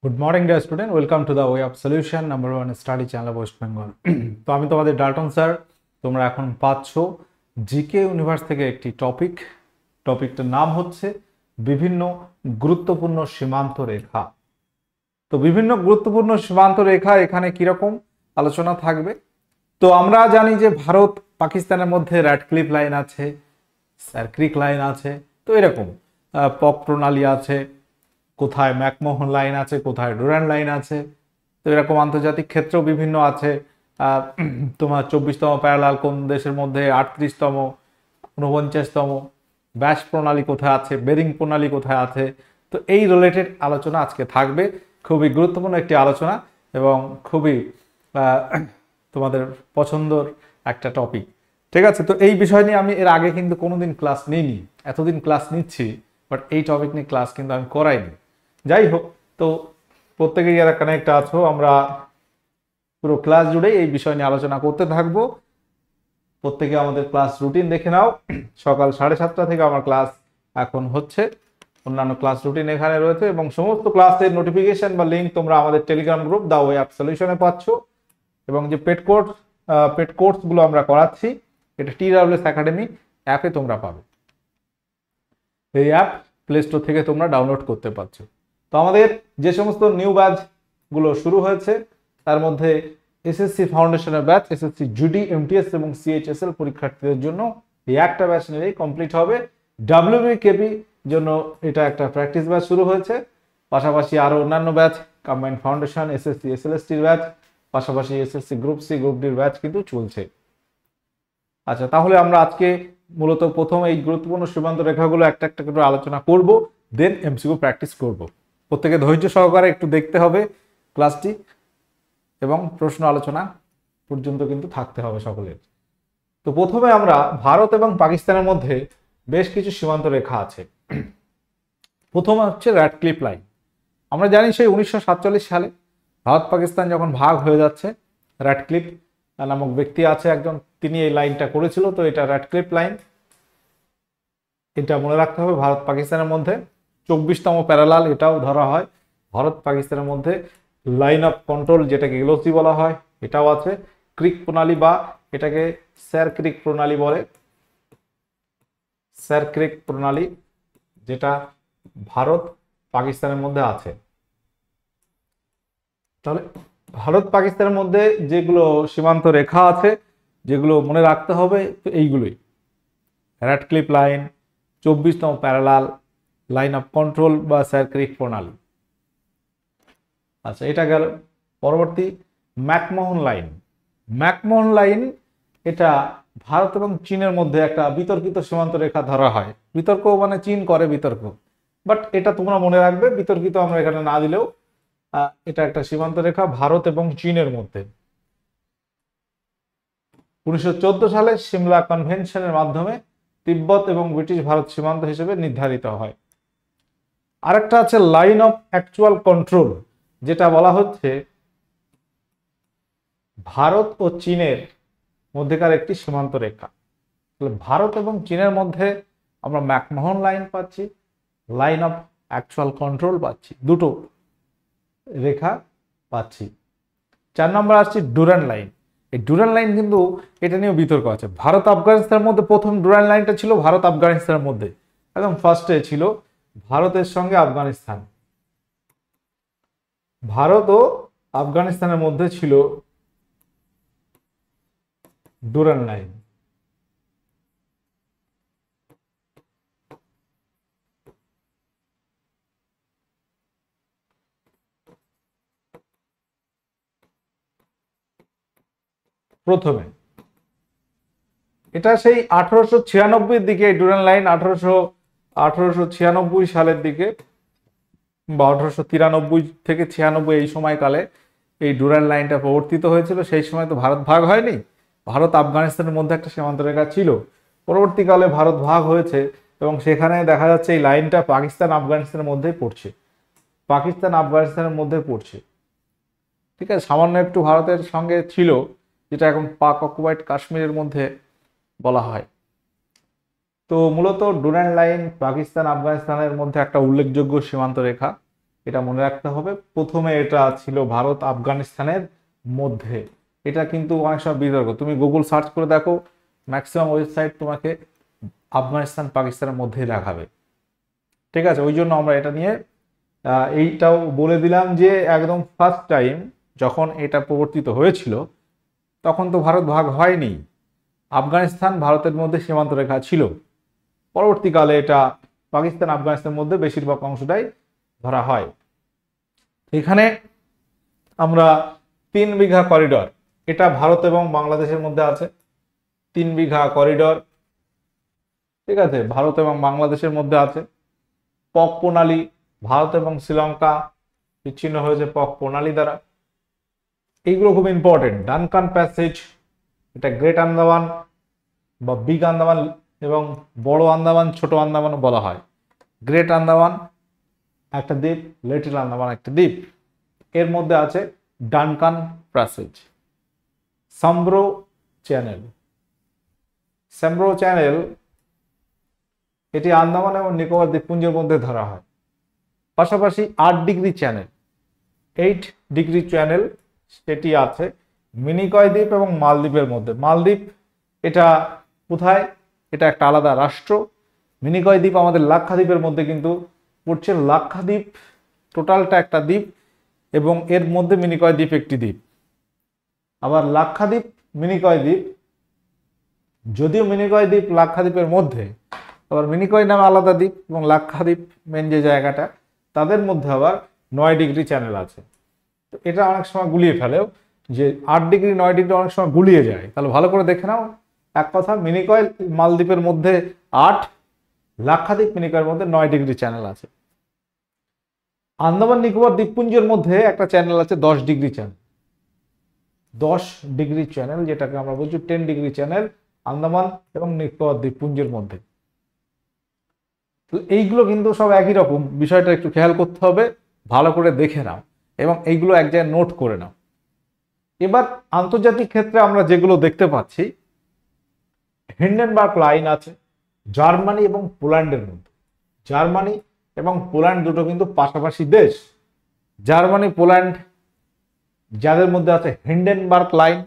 Good morning dear student, welcome to the way of solution number one study channel West Bengal. তো আমি তোমাদের Dalton sir. তোমরা এখন পাচ্ছ জিকে ইউনিভার্স থেকে একটি টপিকটার নাম হচ্ছে বিভিন্ন গুরুত্বপূর্ণ সীমান্ত রেখা। তো বিভিন্ন গুরুত্বপূর্ণ সীমান্ত রেখা এখানে কিরকম আলোচনা থাকবে। তো আমরা জানি যে ভারত পাকিস্তানের মধ্যে র্যাডক্লিফ লাইন আছে, স্যারক্রিক লাইন আছে, তো এরকম পক প্রণালী আছে, কোথায় ম্যাকমোহন লাইন আছে, কোথায় ডুরান্ড লাইন আছে। তো এরকম আন্তর্জাতিক ক্ষেত্রেও বিভিন্ন আছে। তোমার 24তম প্যারালাল কোন দেশের মধ্যে, 38তম, 49তম, ব্যাস প্রণালী কোথায় আছে, বেরিং প্রণালী কোথায় আছে। তো এই রিলেটেড আলোচনা আজকে থাকবে, খুবই গুরুত্বপূর্ণ একটি আলোচনা এবং খুবই তোমাদের পছন্দর একটা টপিক। ঠিক আছে, তো এই বিষয় নিয়ে আমি এর আগে কিন্তু কোনোদিন ক্লাস নিইনি, এতদিন ক্লাস নিচ্ছি, বাট এই টপিক নিয়ে ক্লাস কিন্তু আমি করাইনি। যাই হোক, তো প্রত্যেকেই যারা কানেক্ট আছো, আমরা পুরো ক্লাস জুড়ে এই বিষয় নিয়ে আলোচনা করতে থাকবো। প্রত্যেকে আমাদের ক্লাস রুটিন দেখে নাও। সকাল 7:30 থেকে আমার ক্লাস এখন হচ্ছে, অন্যান্য ক্লাস রুটিন এখানে রয়েছে এবং সমস্ত ক্লাসের নোটিফিকেশন বা লিঙ্ক তোমরা আমাদের Telegram group the way of সলিউশনে পাচ্ছ। এবং যে পেড কোর্সগুলো আমরা করাচ্ছি, এটা TWS একাডেমি অ্যাপে তোমরা পাবে। এই অ্যাপ প্লে স্টোর থেকে তোমরা ডাউনলোড করতে পারছো। তো আমাদের যে সমস্ত নিউ ব্যাচগুলো শুরু হয়েছে তার মধ্যে এসএসসি ফাউন্ডেশনের ব্যাচ, এসএসসি জিডি, এমটিএস এবং সিএইচএসএল পরীক্ষার্থীদের জন্য এই একটা ব্যাচ নিলেই কমপ্লিট হবে। ডাব্লিউবিকেপি জন্য এটা একটা প্র্যাকটিস ব্যাচ শুরু হয়েছে, পাশাপাশি আরও অন্যান্য ব্যাচ, কম্বাইন্ড ফাউন্ডেশন, এসএসসি এসএলএসটির ব্যাচ, পাশাপাশি এসএসসি গ্রুপ সি, গ্রুপ ডির ব্যাচ কিন্তু চলছে। আচ্ছা, তাহলে আমরা আজকে মূলত প্রথম এই গুরুত্বপূর্ণ সীমান্ত রেখাগুলো একটা একটা করে আলোচনা করব, দেন এমসিকিউ প্র্যাকটিস করব। প্রত্যেকে ধৈর্য সহকারে একটু দেখতে হবে ক্লাসটি এবং প্রশ্ন আলোচনা পর্যন্ত কিন্তু থাকতে হবে সকলের। তো প্রথমে আমরা ভারত এবং পাকিস্তানের মধ্যে বেশ কিছু সীমান্ত রেখা আছে। প্রথম হচ্ছে র্যাডক্লিফ লাইন। আমরা জানি সেই 1947 সালে ভারত পাকিস্তান যখন ভাগ হয়ে যাচ্ছে, র্যাডক্লিফ নামক ব্যক্তি আছে একজন, তিনি এই লাইনটা করেছিল। তো এটা র্যাডক্লিফ লাইন, এটা মনে রাখতে হবে। ভারত পাকিস্তানের মধ্যে 24তম প্যারালাল এটাও ধরা হয়। ভারত পাকিস্তানের মধ্যে লাইন অফ কন্ট্রোল, যেটাকে এলওসি বলা হয়, এটাও আছে। ক্রিক প্রণালী বা এটাকে স্যারক্রিক প্রণালী বলে, স্যারক্রিক প্রণালী, যেটা ভারত পাকিস্তানের মধ্যে আছে। তাহলে ভারত পাকিস্তানের মধ্যে যেগুলো সীমান্ত রেখা আছে, যেগুলো মনে রাখতে হবে, তো এইগুলোই: র্যাডক্লিফ লাইন, 24তম প্যারালাল, লাইন অফ কন্ট্রোল বা স্যারক্রিক প্রণালী। আচ্ছা, এটা গেল। পরবর্তী ম্যাকমোহন লাইন। ম্যাকমোহন লাইন এটা ভারত এবং চীনের মধ্যে একটা বিতর্কিত সীমান্ত রেখা ধরা হয়। বিতর্ক মানে চীন করে বিতর্ক, বাট এটা তোমরা মনে রাখবে, বিতর্কিত আমরা এখানে না দিলেও এটা একটা সীমান্ত রেখা ভারত এবং চীনের মধ্যে। 1914 সালে সিমলা কনভেনশনের মাধ্যমে তিব্বত এবং ব্রিটিশ ভারত সীমান্ত হিসেবে নির্ধারিত হয়। আরেকটা আছে লাইন অফ অ্যাকচুয়াল কন্ট্রোল, যেটা বলা হচ্ছে ভারত ও চীনের মধ্যেকার একটি সীমান্ত রেখা। ভারত এবং চীনের মধ্যে আমরা ম্যাকমোহন লাইন পাচ্ছি, লাইন অফ অ্যাকচুয়াল কন্ট্রোল পাচ্ছি, দুটো রেখা পাচ্ছি। 4 নম্বর আসছে ডুরান্ড লাইন। এই ডুরান্ড লাইন কিন্তু এটা নিয়েও বিতর্ক আছে। ভারত আফগানিস্তানের মধ্যে প্রথম ডুরান্ড লাইনটা ছিল ভারত আফগানিস্তানের মধ্যে, একদম ফার্স্টে ছিল ভারতের সঙ্গে আফগানিস্তান। ভারত ও আফগানিস্তানের মধ্যে ছিল ডুরান্ড লাইন। প্রথমে এটা সেই 1896 দিকে ডুরান্ড লাইন, 1896 সালের দিকে বা 1893 থেকে 96 এই সময়কালে এই ডুরান্ড লাইনটা প্রবর্তিত হয়েছিল। সেই সময় তো ভারত ভাগ হয়নি, ভারত আফগানিস্তানের মধ্যে একটা সীমান্ত রেখা ছিল। পরবর্তীকালে ভারত ভাগ হয়েছে এবং সেখানে দেখা যাচ্ছে এই লাইনটা পাকিস্তান আফগানিস্তানের মধ্যেই পড়ছে, পাকিস্তান আফগানিস্তানের মধ্যে পড়ছে। ঠিক আছে, সামান্য একটু ভারতের সঙ্গে ছিল, যেটা এখন পাক অকুপাইড কাশ্মীরের মধ্যে বলা হয়। তো মূলত ডুরান্ড লাইন পাকিস্তান আফগানিস্তানের মধ্যে একটা উল্লেখযোগ্য সীমান্ত রেখা এটা মনে রাখতে হবে। প্রথমে এটা ছিল ভারত আফগানিস্তানের মধ্যে। এটা কিন্তু অনেক সময় বিতর্ক, তুমি গুগল সার্চ করে দেখো, ম্যাক্সিমাম ওয়েবসাইট তোমাকে আফগানিস্তান পাকিস্তানের মধ্যেই দেখাবে। ঠিক আছে, ওই জন্য আমরা এটা নিয়ে এইটাও বলে দিলাম যে একদম ফার্স্ট টাইম যখন এটা প্রবর্তিত হয়েছিল তখন তো ভারত ভাগ হয়নি, আফগানিস্তান ভারতের মধ্যে সীমান্ত রেখা ছিল। পরবর্তীকালে এটা পাকিস্তান আফগানিস্তানের মধ্যে বেশিরভাগ অংশটাই ধরা হয়। এখানে আমরা 3 বিঘা করিডর, এটা ভারত এবং বাংলাদেশের মধ্যে আছে। 3 বিঘা করিডর, ঠিক আছে, ভারত এবং বাংলাদেশের মধ্যে আছে। পক প্রণালী, ভারত এবং শ্রীলঙ্কা বিচ্ছিন্ন হয়েছে পক প্রণালী দ্বারা। এইগুলো খুব ইম্পর্টেন্ট। ডানকান প্যাসেজ, এটা গ্রেট আন্দামান বা বিগ আন্দামান এবং বড় আন্দামান ছোট আন্দামানও বলা হয়। গ্রেট আন্দামান একটা দ্বীপ, লিটল আন্দামান একটা দ্বীপ, এর মধ্যে আছে ডানকান প্যাসেজ। সাম্ব্রো চ্যানেল, সাম্ব্রো চ্যানেল এটি আন্দামান এবং নিকোবর দ্বীপপুঞ্জের মধ্যে ধরা হয়। পাশাপাশি 8 ডিগ্রি চ্যানেল, 8 ডিগ্রি চ্যানেল সেটি আছে মিনিকয় দ্বীপ এবং মালদ্বীপের মধ্যে। মালদ্বীপ এটা কোথায়? এটা একটা আলাদা রাষ্ট্র। মিনিকয় দ্বীপ আমাদের লাক্ষাদ্বীপের মধ্যে কিন্তু পড়ছে। লাক্ষাদ্বীপ টোটালটা একটা দ্বীপ এবং এর মধ্যে মিনিকয় দ্বীপ একটি দ্বীপ। আবার লাক্ষাদ্বীপ মিনিকয় দ্বীপ, যদিও মিনিকয় দ্বীপ লাক্ষাদ্বীপের মধ্যে, আবার মিনিকয় নামে আলাদা দ্বীপ এবং লাক্ষাদ্বীপ মেন যে জায়গাটা তাদের মধ্যে আবার 9 ডিগ্রি চ্যানেল আছে। তো এটা অনেক সময় গুলিয়ে ফেলেও, যে 8 ডিগ্রি 9 ডিগ্রি অনেক সময় গুলিয়ে যায়, তাহলে ভালো করে দেখে নাও। এক কথা, মিনিকয় মালদ্বীপের মধ্যে 8, লাক্ষাদ্বীপ মিনিকয়ের মধ্যে 9 ডিগ্রি চ্যানেল আছে। আন্দামান নিকোবর দ্বীপপুঞ্জের মধ্যে একটা চ্যানেল আছে 10 ডিগ্রি চ্যানেল। 10 ডিগ্রি চ্যানেল যেটাকে আমরা বলছি 10 ডিগ্রি চ্যানেল আন্দামান এবং নিকোবর দ্বীপপুঞ্জের মধ্যে। তো এইগুলো কিন্তু সব একই রকম, বিষয়টা একটু খেয়াল করতে হবে, ভালো করে দেখে নাও এবং এইগুলো এক জায়গায় নোট করে নাও। এবার আন্তর্জাতিক ক্ষেত্রে আমরা যেগুলো দেখতে পাচ্ছি, হিন্ডেনবার্গ লাইন আছে জার্মানি এবং পোল্যান্ডের মধ্যে। জার্মানি এবং পোল্যান্ড দুটো কিন্তু পাশাপাশি দেশ। জার্মানি পোল্যান্ড যাদের মধ্যে আছে হিন্ডেনবার্গ লাইন,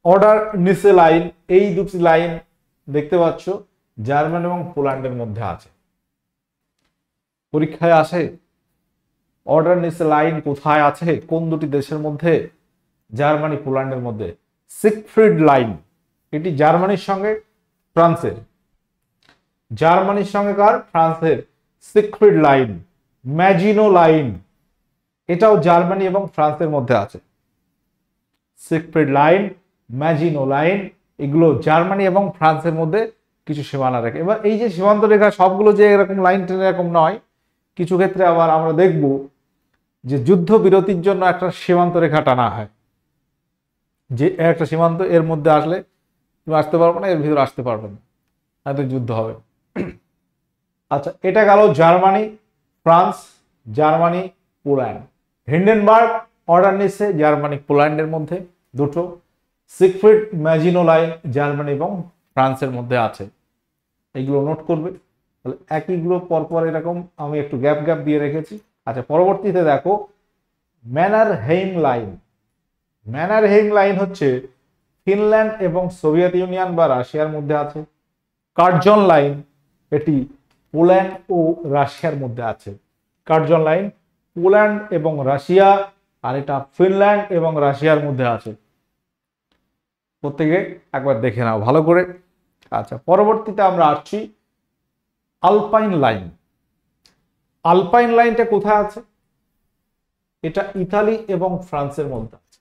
অর্ডার নিসে লাইন, এই দুটি লাইন দেখতে পাচ্ছ জার্মানি এবং পোল্যান্ডের মধ্যে আছে। পরীক্ষায় আসে অর্ডার নিসে লাইন কোথায় আছে, কোন দুটি দেশের মধ্যে? জার্মানি পোল্যান্ডের মধ্যে। সিগফ্রিড লাইন, এটি জার্মানির সঙ্গে ফ্রান্সের। জার্মানির সঙ্গে কার? ফ্রান্সের। সিগফ্রিড লাইন, ম্যাজিনো লাইন, এটাও জার্মানি এবং ফ্রান্সের মধ্যে আছে। সিগফ্রিড লাইন, ম্যাজিনো লাইন, এগুলো জার্মানি এবং ফ্রান্সের মধ্যে কিছু সীমানা রেখা। এবার এই যে সীমান্ত রেখা সবগুলো যে এরকম লাইন টেনে এরকম নয়, কিছু ক্ষেত্রে আবার আমরা দেখব যে যুদ্ধ বিরতির জন্য একটা সীমান্ত রেখা টানা হয়, যে একটা সীমান্ত এর মধ্যে আসলে তুমি আসতে পারবে না, এর ভিতরে আসতে পারবে না, হয়তো যুদ্ধ হবে। আচ্ছা, এটা গেল Germany France, Germany Poland. Hindenburg order নিচ্ছে জার্মানি পোল্যান্ডের মধ্যে দুটো। সিগফ্রিড ম্যাজিনো লাইন জার্মানি এবং ফ্রান্সের মধ্যে আছে। এইগুলো নোট করবে। তাহলে একইগুলো পরপর এরকম আমি একটু গ্যাপ গ্যাপ দিয়ে রেখেছি। আচ্ছা, পরবর্তীতে দেখো ম্যানারহেইম লাইন। ম্যানারহেইম লাইন হচ্ছে ফিনল্যান্ড এবং সোভিয়েত ইউনিয়ন বা রাশিয়ার মধ্যে আছে। কার্জন লাইন, এটি পোল্যান্ড ও রাশিয়ার মধ্যে আছে। কার্জন লাইন পোল্যান্ড এবং রাশিয়া, আর এটা ফিনল্যান্ড এবং রাশিয়ার মধ্যে আছে। প্রত্যেকে একবার দেখে নাও ভালো করে। আচ্ছা, পরবর্তীতে আমরা আসছি আলপাইন লাইন। আলপাইন লাইনটা কোথায় আছে? এটা ইতালি এবং ফ্রান্সের মধ্যে আছে।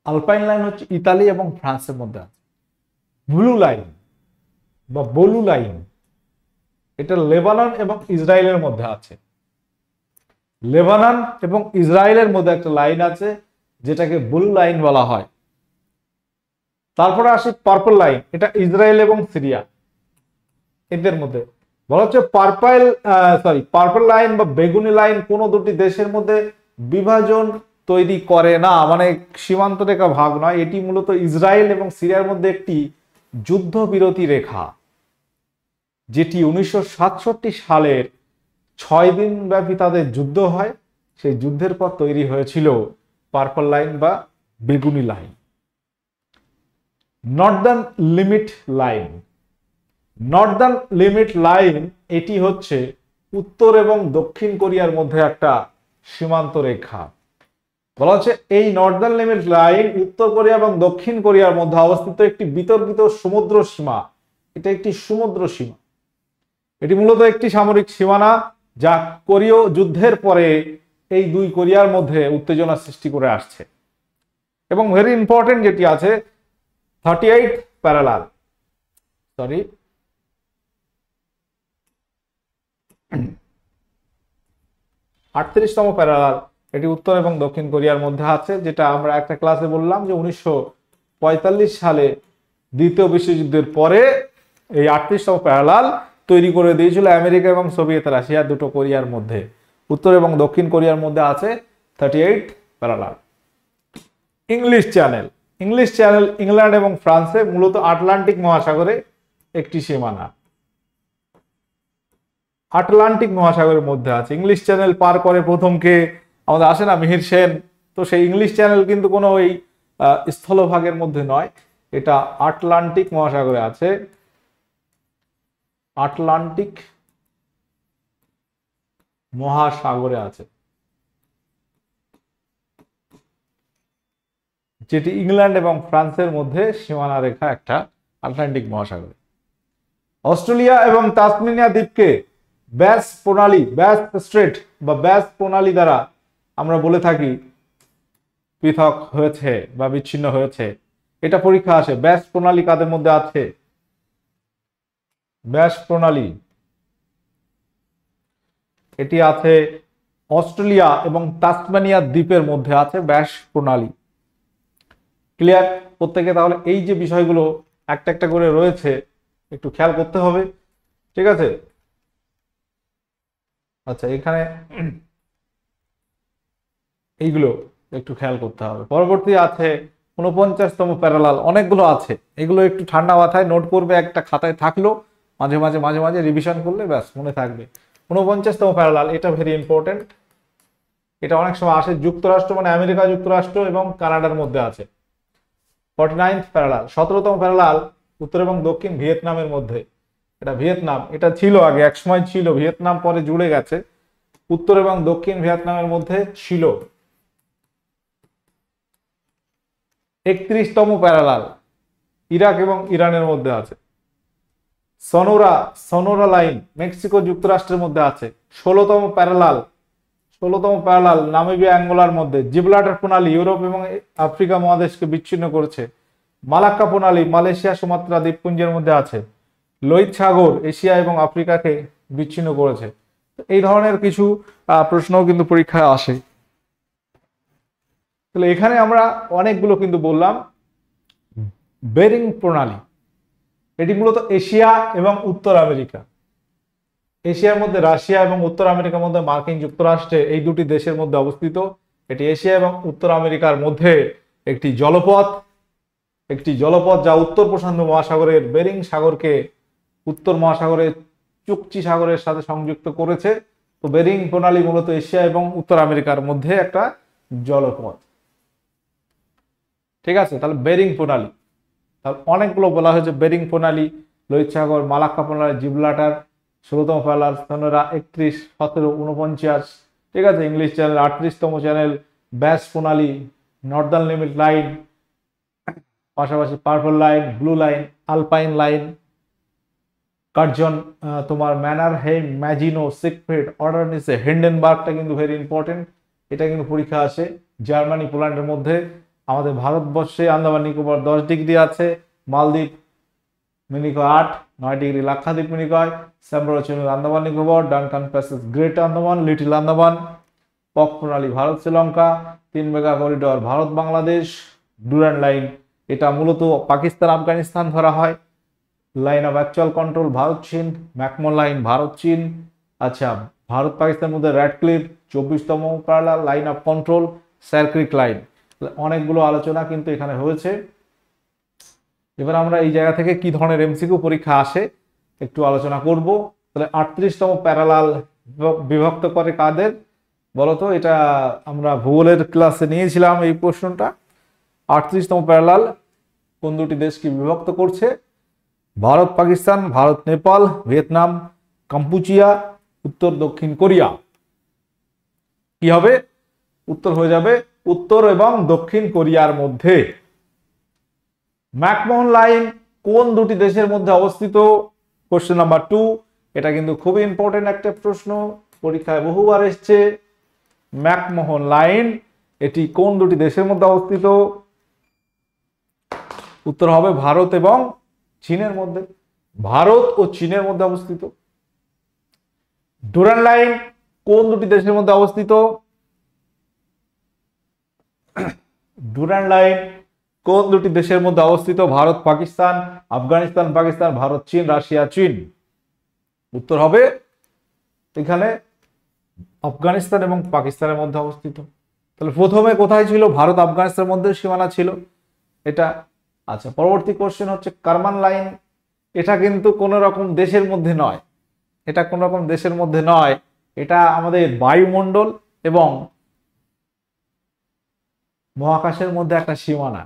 আলপাইন লাইন হচ্ছে ইতালি এবং ফ্রান্সের মধ্যে আছে। ব্লু লাইন বা বলু লাইন, এটা লেবানন এবং ইসরায়েলের মধ্যে আছে। লেবানন এবং ইসরায়েলের মধ্যে একটা লাইন আছে যেটাকে ব্লু লাইন বলা হয়। তারপরে আসি পার্পল লাইন, এটা ইসরায়েল এবং সিরিয়া এদের মধ্যে বলা হচ্ছে। পার্পল লাইন বা বেগুনি লাইন কোনো দুটি দেশের মধ্যে বিভাজন তৈরি করে না, মানে সীমান্ত রেখা ভাগ নয়। এটি মূলত ইসরায়েল এবং সিরিয়ার মধ্যে একটি যুদ্ধবিরতি রেখা, যেটি 1967 সালের 6 দিন ব্যাপী তাদের যুদ্ধ হয়। সেই যুদ্ধের পর তৈরি হয়েছিল পার্পল লাইন বা বেগুনি line. Northern limit line, Northern limit line এটি হচ্ছে উত্তর এবং দক্ষিণ কোরিয়ার মধ্যে একটা সীমান্ত রেখা। বলা হচ্ছে এই নর্দার্ন লিমিট লাইন উত্তর কোরিয়া এবং দক্ষিণ কোরিয়ার মধ্যে অবস্থিত একটি বিতর্কিত সমুদ্র সীমা। এটা একটি সমুদ্র সীমা, এটি মূলত একটি সামরিক সীমানা যা কোরীয় যুদ্ধের পরে এই দুই কোরিয়ার মধ্যে উত্তেজনা সৃষ্টি করে আসছে। এবং ভেরি ইম্পর্টেন্ট যেটি আছে 38 প্যারালাল, সরি 38তম প্যারালাল, এটি উত্তর এবং দক্ষিণ কোরিয়ার মধ্যে আছে, যেটা আমরা একটা ক্লাসে বললাম যে 1945 সালে দ্বিতীয় বিশ্বযুদ্ধের পরে এই 38তম প্যারালাল তৈরি করে দিয়েছিল আমেরিকা এবং সোভিয়েত রাশিয়া দুটো কোরিয়ার মধ্যে। উত্তর এবং দক্ষিণ কোরিয়ার মধ্যে আছে 38 parallel. English channel, English channel England এবং ফ্রান্সে মূলত আটলান্টিক মহাসাগরে একটি সীমানা, আটলান্টিক মহাসাগরের মধ্যে আছে। ইংলিশ চ্যানেল পার করে প্রথম কে আমাদের আসে না, মিহির সেন। তো সেই ইংলিশ চ্যানেল কিন্তু কোনো ওই স্থলভাগের মধ্যে নয়, এটা আটলান্টিক মহাসাগরে আছে, আটলান্টিক মহাসাগরে আছে, যেটি ইংল্যান্ড এবং ফ্রান্সের মধ্যে সীমানা রেখা একটা আটলান্টিক মহাসাগরে। অস্ট্রেলিয়া এবং তাসমানিয়া দ্বীপকে ব্যাস প্রণালী, ব্যাস স্ট্রেট বা ব্যাস প্রণালী দ্বারা আমরা বলে থাকি পৃথক হয়েছে বা বিচ্ছিন্ন হয়েছে। এটা পরীক্ষা আসে, ব্যাস প্রণালী কাদের মধ্যে আছে? ব্যাস প্রণালী এটি আছে অস্ট্রেলিয়া এবং তাসমানিয়া দ্বীপের মধ্যে আছে ব্যাস প্রণালী। ক্লিয়ার প্রত্যেকে? তাহলে এই যে বিষয়গুলো একটা একটা করে রয়েছে একটু খেয়াল করতে হবে, ঠিক আছে? আচ্ছা, এখানে এইগুলো একটু খেয়াল করতে হবে। পরবর্তী আছে 49তম প্যারালাল, অনেকগুলো আছে, এগুলো একটু ঠান্ডা মাথায় নোট করবে, একটা খাতায় থাকলো, মাঝে মাঝে মাঝে মাঝে রিভিশন করলে ব্যাস মনে থাকবে। 49তম প্যারালাল এটা ভেরি ইম্পর্টেন্ট, এটা অনেক সময় আসে, যুক্তরাষ্ট্র মানে আমেরিকা যুক্তরাষ্ট্র এবং কানাডার মধ্যে আছে। 49th প্যারালাল, 17তম প্যারালাল উত্তর এবং দক্ষিণ ভিয়েতনামের মধ্যে, এটা ভিয়েতনাম, এটা ছিল আগে একসময় ছিল, ভিয়েতনাম পরে জুড়ে গেছে, উত্তর এবং দক্ষিণ ভিয়েতনামের মধ্যে ছিল। 31তম প্যারালাল ইরাক এবং ইরানের মধ্যে আছে। সনোরা লাইন মেক্সিকো যুক্তরাষ্ট্রের মধ্যে আছে। 16তম প্যারালাল নামিবিয়া অ্যাঙ্গোলার মধ্যে। জিব্রাল্টার প্রণালী ইউরোপ এবং আফ্রিকা মহাদেশকে বিচ্ছিন্ন করেছে। মালাক্কা প্রণালী মালয়েশিয়া সুমাত্রা দ্বীপপুঞ্জের মধ্যে আছে। লোহিত সাগর এশিয়া এবং আফ্রিকাকে বিচ্ছিন্ন করেছে। এই ধরনের কিছু প্রশ্নও কিন্তু পরীক্ষায় আসে। তাহলে এখানে আমরা অনেকগুলো কিন্তু বললাম। বেরিং প্রণালী এটি মূলত এশিয়া এবং উত্তর আমেরিকা, এশিয়ার মধ্যে রাশিয়া এবং উত্তর আমেরিকার মধ্যে মার্কিন যুক্তরাষ্ট্রে, এই দুটি দেশের মধ্যে অবস্থিত। এটি এশিয়া এবং উত্তর আমেরিকার মধ্যে একটি জলপথ যা উত্তর প্রশান্ত মহাসাগরের বেরিং সাগরকে উত্তর মহাসাগরের চুকচি সাগরের সাথে সংযুক্ত করেছে। তো বেরিং প্রণালী মূলত এশিয়া এবং উত্তর আমেরিকার মধ্যে একটা জলপথ, ঠিক আছে? তাহলে বেরিং প্রণালী, তাহলে অনেকগুলো বলা হয়েছে। বেরিং প্রণালী, লোহিত সাগর, মালাক্কা প্রণালী, জিব্রাল্টার, 16তম প্যারালাল, সনোরা 31, 17, 49, ঠিক আছে? ইংলিশ চ্যানেল 38তম চ্যানেল, ব্যাস প্রণালী, নর্দার্ন লিমিট লাইন, পাশাপাশি purple line, blue line, alpine line, Curzon, তোমার ম্যানারহেইম, ম্যাজিনো, সিগফ্রিড, অর্ডারনিসে, হিন্ডেনবার্গটা কিন্তু ভেরি ইম্পর্টেন্ট, এটা কিন্তু পরীক্ষা আসে। জার্মানি পোল্যান্ডের মধ্যে। আমাদের ভারতবর্ষে আন্দামান নিকোবর 10 ডিগ্রি আছে, মালদ্বীপ মিনিকয় 8, 9 ডিগ্রি লাক্ষাদ্বীপ মিনিকয়, স্যাম্বরচুন Andaman Nicobar, Duncan passage great Andaman, little Andaman, Palk প্রণালী Bharat Sri Lanka, 3 mega corridor Bharat Bangladesh, Durand line এটা মূলত পাকিস্তান আফগানিস্তান ধরা হয়। Line of actual control Bharat চীন, ম্যাকমোন লাইন ভারত চীন। আচ্ছা, ভারত পাকিস্তানের মধ্যে র্যাডক্লিফ 24তম parallel, line of control sir creek line. অনেকগুলো আলোচনা কিন্তু এখানে হয়েছে। এবার আমরা এই জায়গা থেকে কি ধরনের এমসিকিউ পরীক্ষা আসে একটু আলোচনা করব। তাহলে 38তম প্যারালাল বিভক্ত করে কাদের বলতো? এটা আমরা ভূগোলের ক্লাসে নিয়েছিলাম এই প্রশ্নটা। 38তম প্যারালাল কোন দুটি দেশকে বিভক্ত করছে? ভারত পাকিস্তান, ভারত নেপাল, ভিয়েতনাম কম্পুচিয়া, উত্তর দক্ষিণ কোরিয়া। কি হবে? উত্তর হয়ে যাবে উত্তর এবং দক্ষিণ কোরিয়ার মধ্যে। ম্যাকমোহন লাইন কোন দুটি দেশের মধ্যে অবস্থিত? Question number 2। এটা কিন্তু খুবই ইম্পর্টেন্ট একটা প্রশ্ন, পরীক্ষায় বহুবার এসছে। ম্যাকমোহন লাইন এটি কোন দুটি দেশের মধ্যে অবস্থিত? উত্তর হবে ভারত এবং চীনের মধ্যে। ভারত ও চীনের মধ্যে অবস্থিত। ডুরান্ড লাইন কোন দুটি দেশের মধ্যে অবস্থিত? ডুরান্ড লাইন কোন দুটি দেশের মধ্যে অবস্থিত? ভারত পাকিস্তান, আফগানিস্তান পাকিস্তান, ভারত চীন, রাশিয়া চীন। উত্তর হবে এখানে আফগানিস্তান এবং পাকিস্তানের মধ্যে অবস্থিত। তাহলে প্রথমে কোথায় ছিল? ভারত আফগানিস্তানের মধ্যে সীমানা ছিল এটা। আচ্ছা, পরবর্তী কোশ্চেন হচ্ছে কারমান লাইন। এটা কিন্তু কোন রকম দেশের মধ্যে নয়, এটা কোন রকম দেশের মধ্যে নয়, এটা আমাদের বায়ুমণ্ডল এবং মহাকাশের মধ্যে একটা সীমানা।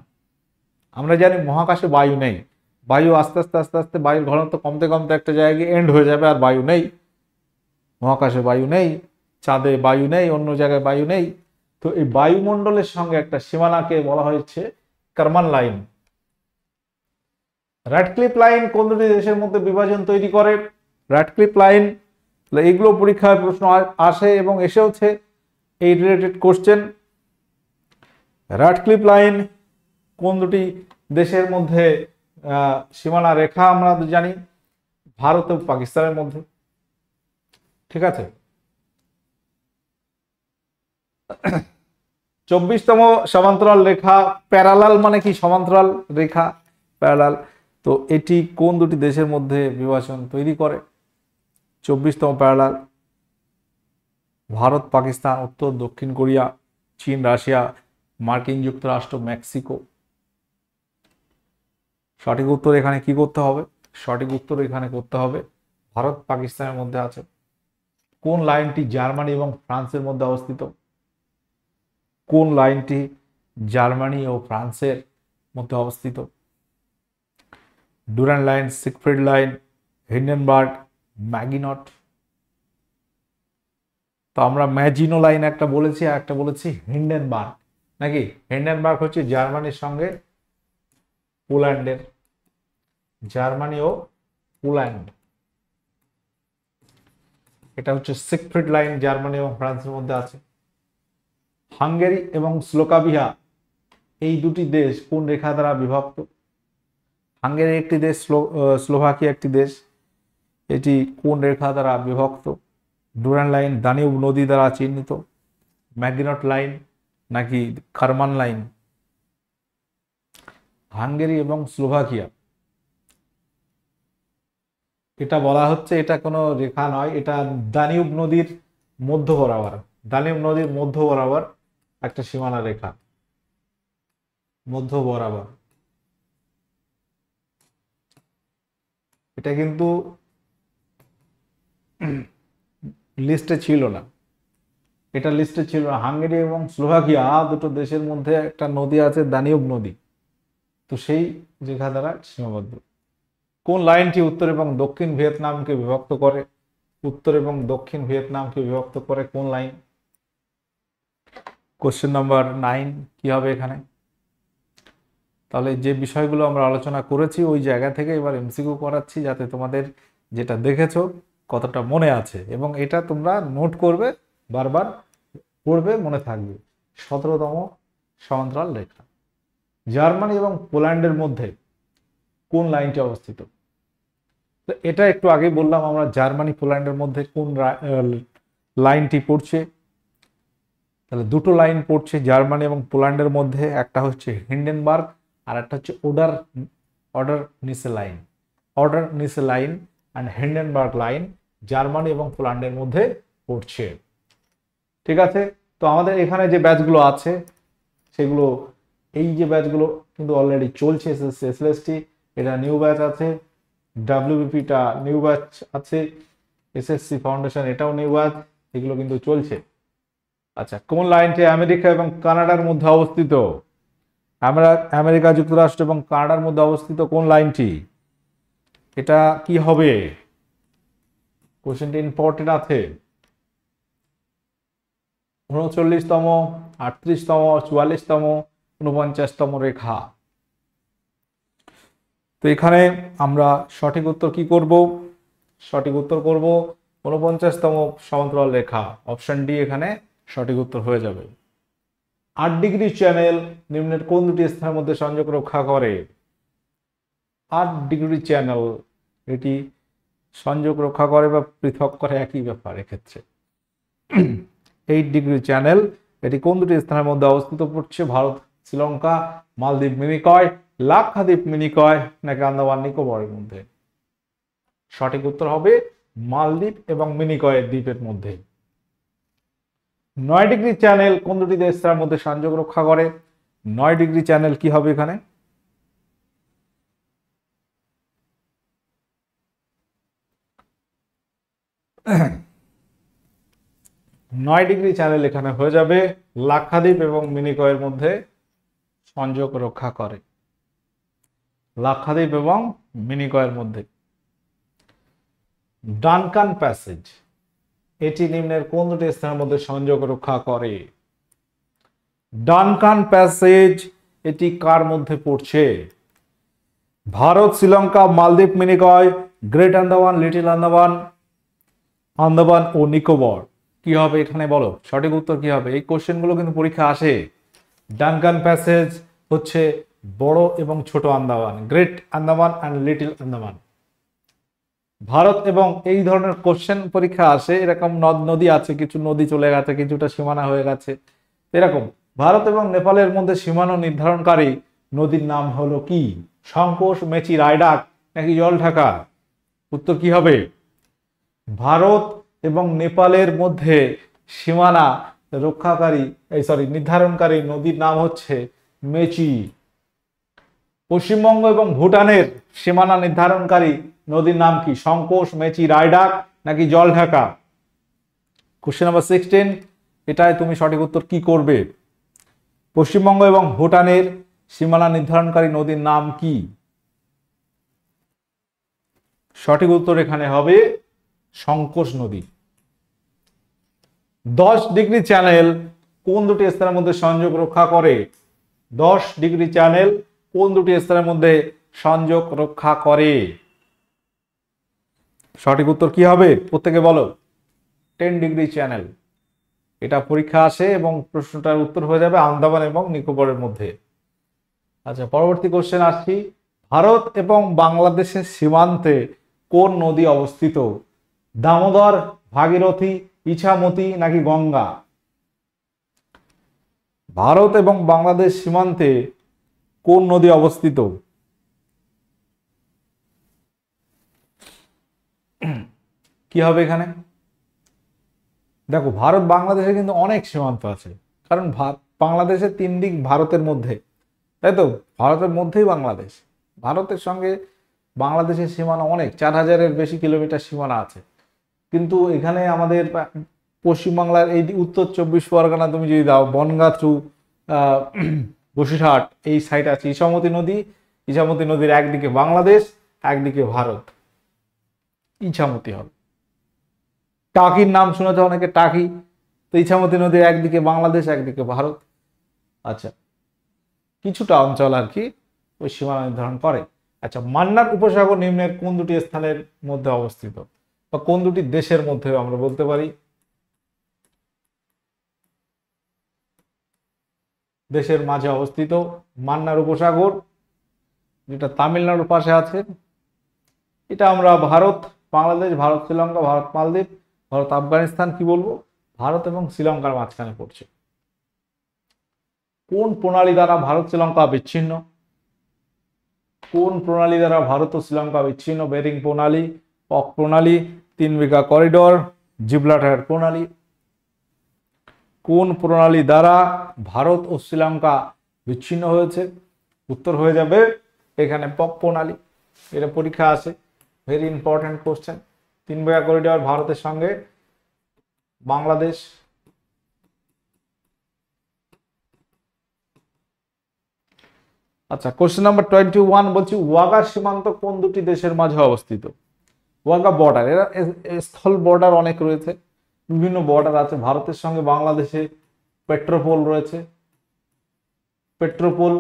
আমরা জানি মহাকাশে বায়ু নেই, বায়ু আস্তে আস্তে আস্তে আস্তে বায়ুর ঘনত্ব কমতে কমতে একটা জায়গায় এন্ড হয়ে যাবে, আর বায়ু নেই, মহাকাশে বায়ু নেই, চাঁদে বায়ু নেই, অন্য জায়গায় বায়ু নেই। তো এই বায়ুমণ্ডলের সঙ্গে একটা সীমানাকে বলা হয়েছে কারমান লাইন। র্যাডক্লিফ লাইন কোন দুটি দেশের মধ্যে বিভাজন তৈরি করে? র্যাডক্লিফ লাইন, এইগুলো পরীক্ষায় প্রশ্ন আসে এবং এসেওছে এই রিলেটেড কোশ্চেন। র্যাডক্লিফ লাইন কোন দুটি দেশের মধ্যে সীমানা রেখা? আমরা জানি ভারত ও পাকিস্তানের মধ্যে। ঠিক আছে। 24তম সমান্তরাল রেখা। প্যারালাল মানে কি? সমান্তরাল রেখা, প্যারালাল। তো এটি কোন দুটি দেশের মধ্যে বিভাজন তৈরি করে? 24তম প্যারালাল ভারত পাকিস্তান, উত্তর দক্ষিণ কোরিয়া, চীন রাশিয়া, মার্কিন যুক্তরাষ্ট্র, মেক্সিকো। সঠিক উত্তর এখানে কি করতে হবে? সঠিক উত্তর এখানে করতে হবে ভারত পাকিস্তানের মধ্যে আছে। কোন লাইনটি জার্মানি এবং ফ্রান্সের মধ্যে অবস্থিত? কোন লাইনটি জার্মানি ও ফ্রান্সের মধ্যে অবস্থিত? Durand line, Siegfried line, Hindenburg, Maginot. তো আমরা ম্যাজিনো লাইন একটা বলেছি, আর একটা বলেছি হিন্ডেনবার্গ, নাকি? হিন্ডেনবার্গ হচ্ছে জার্মানির সঙ্গে পোল্যান্ডের, জার্মানি ও পোল্যান্ড। এটা হচ্ছে সিগফ্রিড লাইন, জার্মানি এবং ফ্রান্সের মধ্যে আছে। হাঙ্গেরি এবং স্লোভাকিয়া এই দুটি দেশ কোন রেখা দ্বারা বিভক্ত? হাঙ্গেরি একটি দেশ, স্লোভাকিয়া একটি দেশ। এটি কোন রেখা দ্বারা বিভক্ত? ডুরান্ড লাইন দানিউব নদী দ্বারা চিহ্নিত, ম্যাগিনট লাইন নাকি কারমান লাইন? হাঙ্গেরি এবং স্লোভাকিয়া, এটা বলা হচ্ছে এটা কোনো রেখা নয়, এটা দানিউব নদীর মধ্য বরাবর, দানিউব নদীর মধ্য বরাবর একটা সীমানা রেখা, মধ্য বরাবর। এটা কিন্তু লিস্টে ছিল না, এটা লিস্টে ছিল না। হাঙ্গেরি এবং স্লোভাকিয়া দুটো দেশের মধ্যে একটা নদী আছে, দানিউব নদী, তো সেই রেখা দ্বারা সীমাবদ্ধ। কোন লাইনটি উত্তর এবং দক্ষিণ ভিয়েতনামকে বিভক্ত করে? উত্তর এবং দক্ষিণ ভিয়েতনামকে বিভক্ত করে কোন লাইন? কোশ্চেন নাম্বার 9 কি হবে এখানে? তাহলে যে বিষয়গুলো আমরা আলোচনা করেছি ওই জায়গা থেকে এবার এমসিকিউ করাচ্ছি, যাতে তোমাদের যেটা দেখেছো কতটা মনে আছে, এবং এটা তোমরা নোট করবে, বারবার পড়বে, মনে থাকবে। 17তম সমান্তরাল রেখা। জার্মানি এবং পোল্যান্ডের মধ্যে কোন লাইনটি অবস্থিত? এটা একটু আগে বললাম আমরা, জার্মানি পোল্যান্ডের মধ্যে কোন লাইনটি পড়ছে। তাহলে দুটো লাইন পড়ছে জার্মানি এবং পোল্যান্ডের মধ্যে, একটা হচ্ছে হিন্ডেনবার্গ আর একটা হচ্ছে অর্ডার নিসে লাইন। অর্ডার নিসে line and Hindenburg line Germany এবং পোল্যান্ডের মধ্যে পড়ছে। ঠিক আছে। তো আমাদের এখানে যে ব্যাচগুলো আছে সেগুলো, এই যে ব্যাচগুলো কিন্তু অলরেডি চলছে, এসএসটি এটা নিউ ব্যাচ আছে, ডাব্লিউবিপিটা নিউ ব্যাচ আছে, এসএসসি ফাউন্ডেশন, এটাও নিউ ব্যাচ, এগুলো কিন্তু চলছে। আচ্ছা, কোন লাইনটি আমেরিকা এবং কানাডার মধ্যে অবস্থিত? আমেরিকা যুক্তরাষ্ট্র এবং কানাডার মধ্যে অবস্থিত কোন লাইনটি? এটা কি হবে? কোশ্চেনটি ইম্পর্টেন্ট আছে। 39তম, 38তম, 44তম, 49তম রেখা। তো এখানে আমরা সঠিক উত্তর কি করব? সঠিক উত্তর করব 49তম সমান্তরাল রেখা, অপশন ডি এখানে সঠিক উত্তর হয়ে যাবে। 8 ডিগ্রি চ্যানেল নিম্নের কোন দুটি স্থানের মধ্যে সংযোগ রক্ষা করে? 8 ডিগ্রি চ্যানেল এটি সংযোগ রক্ষা করে বা পৃথক করে, একই ব্যাপার এক্ষেত্রে। 8 ডিগ্রি চ্যানেল এটি কোন দুটি স্থানের মধ্যে অবস্থিত পড়ছে? ভারত, শ্রীলঙ্কা, মালদ্বীপ মিনিকয়, লাক্ষাদ্বীপ মিনিকয় নাকি আন্দামান নিকোবরের মধ্যে? সঠিক উত্তর হবে মালদ্বীপ এবং মিনিকয় দ্বীপের মধ্যে। 9 ডিগ্রি চ্যানেল কোন দুটি দেশের মধ্যে সংযোগ রক্ষা করে? 9 ডিগ্রি চ্যানেল কি হবে এখানে? 9 ডিগ্রি চ্যানেল এখানে হয়ে যাবে লাক্ষাদ্বীপ এবং মিনিকয়ের মধ্যে সংযোগ রক্ষা করে। লাক্ষাদ্বীপ এবং মিনিকয়ের মধ্যে। ডানকান প্যাসেজ এটি নিম্নের কোন দুটি স্থানের মধ্যে সংযোগ রক্ষা করে? ডানকান প্যাসেজ এটি কার মধ্যে পড়ছে? ভারত, শ্রীলঙ্কা, মালদ্বীপ মিনিকয়, গ্রেট আন্দামান, লিটল আন্দামান, আন্দামান ও নিকোবর। কি হবে এখানে বলো? সঠিক উত্তর কি হবে? এই কোশ্চেনগুলো কিন্তু পরীক্ষা আসে। ডানকান প্যাসেজ হচ্ছে বড় এবং ছোট Andaman, great Andaman and little Andaman. Bharat এবং এই ধরনের কোশ্চেন পরীক্ষা আসে, এরকম নদ নদী আছে, কিছু নদী চলে গেছে, কিছুটা সীমানা হয়ে গেছে, এরকম। ভারত এবং নেপালের মধ্যে সীমানা নির্ধারণকারী নদীর নাম হলো কি? সংকোষ, মেচি, রায়ডাক নাকি জলঢাকা? উত্তর কি হবে? ভারত এবং নেপালের মধ্যে সীমানা রক্ষাকারী নির্ধারণকারী নদীর নাম হচ্ছে মেচি। পশ্চিমবঙ্গ এবং ভুটানের সীমানা নির্ধারণকারী নদীর নাম কি? সংকোষ, মেচি, রায়ডাক নাকি জলঢাকা? কোশ্চেন নাম্বার 16, এটাই তুমি সঠিক উত্তর কি করবে? পশ্চিমবঙ্গ এবং ভুটানের সীমানা নির্ধারণকারী নদীর নাম কি? সঠিক উত্তর এখানে হবে সংকোষ নদী। 10 ডিগ্রি চ্যানেল কোন দুটি স্থানের মধ্যে সংযোগ রক্ষা করে? 10 ডিগ্রি চ্যানেল কোন দুটি স্থানের মধ্যে সংযোগ রক্ষা করে? সঠিক উত্তর কি হবে? প্রত্যেকে বলো। 10 ডিগ্রি চ্যানেল, এটা পরীক্ষা আসে এবং প্রশ্নটার উত্তর হয়ে যাবে আন্দামান এবং নিকোবরের মধ্যে। আচ্ছা, পরবর্তী কোশ্চেন আসছি। ভারত এবং বাংলাদেশের সীমান্তে কোন নদী অবস্থিত? দামোদর, ভাগীরথী, ইছামতি নাকি গঙ্গা? ভারত এবং বাংলাদেশ সীমান্তে কোন নদী অবস্থিত? কি হবে এখানে? দেখো, ভারত বাংলাদেশে কিন্তু অনেক সীমান্ত আছে, কারণ বাংলাদেশের 3 দিক ভারতের মধ্যে, তাই তো? ভারতের মধ্যেই বাংলাদেশ, ভারতের সঙ্গে বাংলাদেশের সীমানা অনেক, 4000-এর বেশি কিলোমিটার সীমানা আছে। কিন্তু এখানে আমাদের পশ্চিমবাংলার এই উত্তর 24 পরগনা তুমি যদি দাও, বনগাঁ থ্রু বসিরহাট, এই সাইড আছে ইছামতি নদী। ইছামতি নদীর একদিকে বাংলাদেশ, একদিকে ভারত, ইছামতি হবে। টাকির নাম শুনেছ অনেকে, টাকি। তো ইছামতি নদীর একদিকে বাংলাদেশ, একদিকে ভারত। আচ্ছা, কিছুটা অঞ্চল আর কি ওই সীমানা নির্ধারণ করে। আচ্ছা, মান্নার উপসাগর নিম্নের কোন দুটি স্থানের মধ্যে অবস্থিত, বা কোন দুটি দেশের মধ্যে আমরা বলতে পারি? দেশের মাঝে অবস্থিত মান্নার উপসাগর, যেটা তামিলনাড়ুর পাশে আছে। এটা আমরা ভারত বাংলাদেশ, ভারত শ্রীলঙ্কা, ভারত মালদ্বীপ, ভারত আফগানিস্তান কি বলবো, ভারত এবং শ্রীলঙ্কার মাঝখানে পড়ছে। কোন প্রণালী দ্বারা ভারত শ্রীলঙ্কা বিচ্ছিন্ন? কোন প্রণালী দ্বারা ভারত ও শ্রীলঙ্কা বিচ্ছিন্ন? বেরিং প্রণালী, পক প্রণালী, 3 বিঘা করিডোর, জিব্রাল্টার প্রণালী। কোন প্রণালী দ্বারা ভারত ও শ্রীলঙ্কা বিচ্ছিন্ন হয়েছে? উত্তর হয়ে যাবে এখানে পক প্রণালী। এটা পরীক্ষা আছে, ভেরি ইম্পর্টেন্ট কোশ্চেন। তিন বয়া করিডোর ভারতের সঙ্গে বাংলাদেশ, আচ্ছা কোশ্চেন নাম্বার 21 বলছি ওয়াগা সীমান্ত কোন দুটি দেশের মাঝে অবস্থিত? ওয়াগা বর্ডার, এরা স্থল বর্ডার অনেক রয়েছে, বিভিন্ন বর্ডার আছে ভারতের সঙ্গে বাংলাদেশে। পেট্রোপোল রয়েছে, পেট্রোপোল,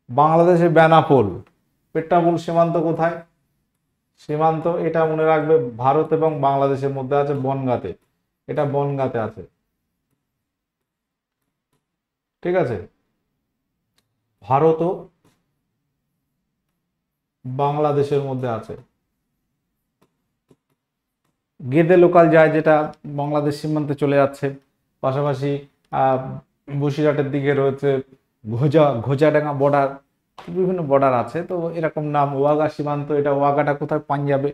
বাংলাদেশে বেনাপোল। পেট্রাপোল সীমান্ত কোথায়? সীমান্ত এটা মনে রাখবে ভারত এবং বাংলাদেশের মধ্যে আছে বনগাঁতে, এটা বনগাঁতে আছে, ঠিক আছে। ভারত ও বাংলাদেশের মধ্যে আছে। গেদে লোকাল যায় যেটা বাংলাদেশ সীমান্তে চলে যাচ্ছে। পাশাপাশি বসিরহাটের দিকে রয়েছে ঘোজাডাঙ্গা বর্ডার, বিভিন্ন বর্ডার আছে। তো এরকম নাম ওয়াগা সীমান্ত, এটা ওয়াগাটা কোথায়? পাঞ্জাবে।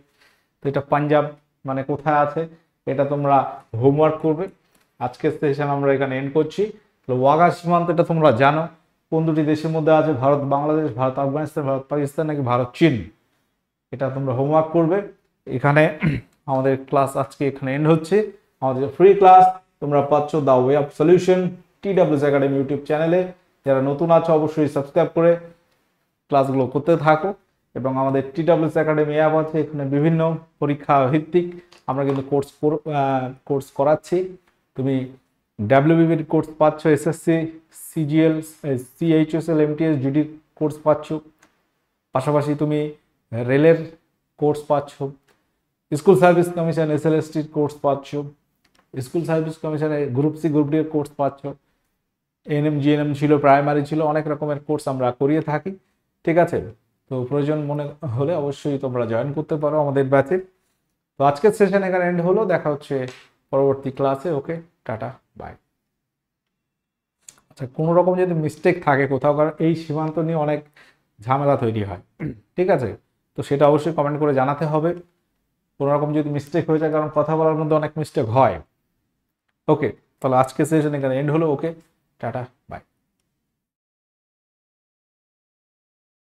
তো এটা পাঞ্জাব মানে কোথায় আছে এটা তোমরা হোমওয়ার্ক করবে। আজকের সেশন আমরা এখানে এন্ড করছি। ওয়াগা সীমান্ত এটা তোমরা জানো কোন দুটি দেশের মধ্যে আছে? ভারত বাংলাদেশ, ভারত আফগানিস্তান, ভারত পাকিস্তান নাকি ভারত চীন? এটা তোমরা হোমওয়ার্ক করবে। এখানে আমাদের ক্লাস আজকে এখানে এন্ড হচ্ছে। আমাদের ফ্রি ক্লাস তোমরা পাচ্ছ the way of solution TWS academy YouTube চ্যানেলে। যারা নতুন আছো অবশ্যই সাবস্ক্রাইব করে ক্লাসগুলো করতে থাকো। এবং আমাদের TWS একাডেমি অ্যাপ আছে, এখানে বিভিন্ন পরীক্ষা ভিত্তিক আমরা কিন্তু কোর্স করাচ্ছি। তুমি WBB কোর্স পাচ্ছ, SSC, CGL, CHSL, MTS, GD course পাচ্ছ। পাশাপাশি তুমি রেলের কোর্স পাচ্ছ, school service commission SLST course পাচ্ছ, স্কুল সার্ভিস কমিশনে গ্রুপ সি গ্রুপ ডি এর কোর্স পাচ্ছ। ANM GNM ছিল, প্রাইমারি ছিল, অনেক রকমের কোর্স আমরা করিয়ে থাকি, ঠিক আছে। তো প্রয়োজন মনে হলে অবশ্যই তোমরা জয়েন করতে পারো আমাদের ব্যাচে। তো আজকের সেশন এখানে এন্ড হলো, দেখা হচ্ছে পরবর্তী ক্লাসে। ওকে, টাটা, বাই। আচ্ছা, কোনো রকম যদি মিস্টেক থাকে কোথাও, কারণ এই সীমান্ত নিয়ে অনেক ঝামেলা তৈরি হয়, ঠিক আছে। তো সেটা অবশ্যই কমেন্ট করে জানাতে হবে। কোনো রকম যদি মিস্টেক হয়ে যায়, কারণ কথা বলার মধ্যে অনেক মিস্টেক হয়। ওকে, তাহলে আজকের সেশন এখানে এন্ড হলো। ওকে, টাটা, বাই।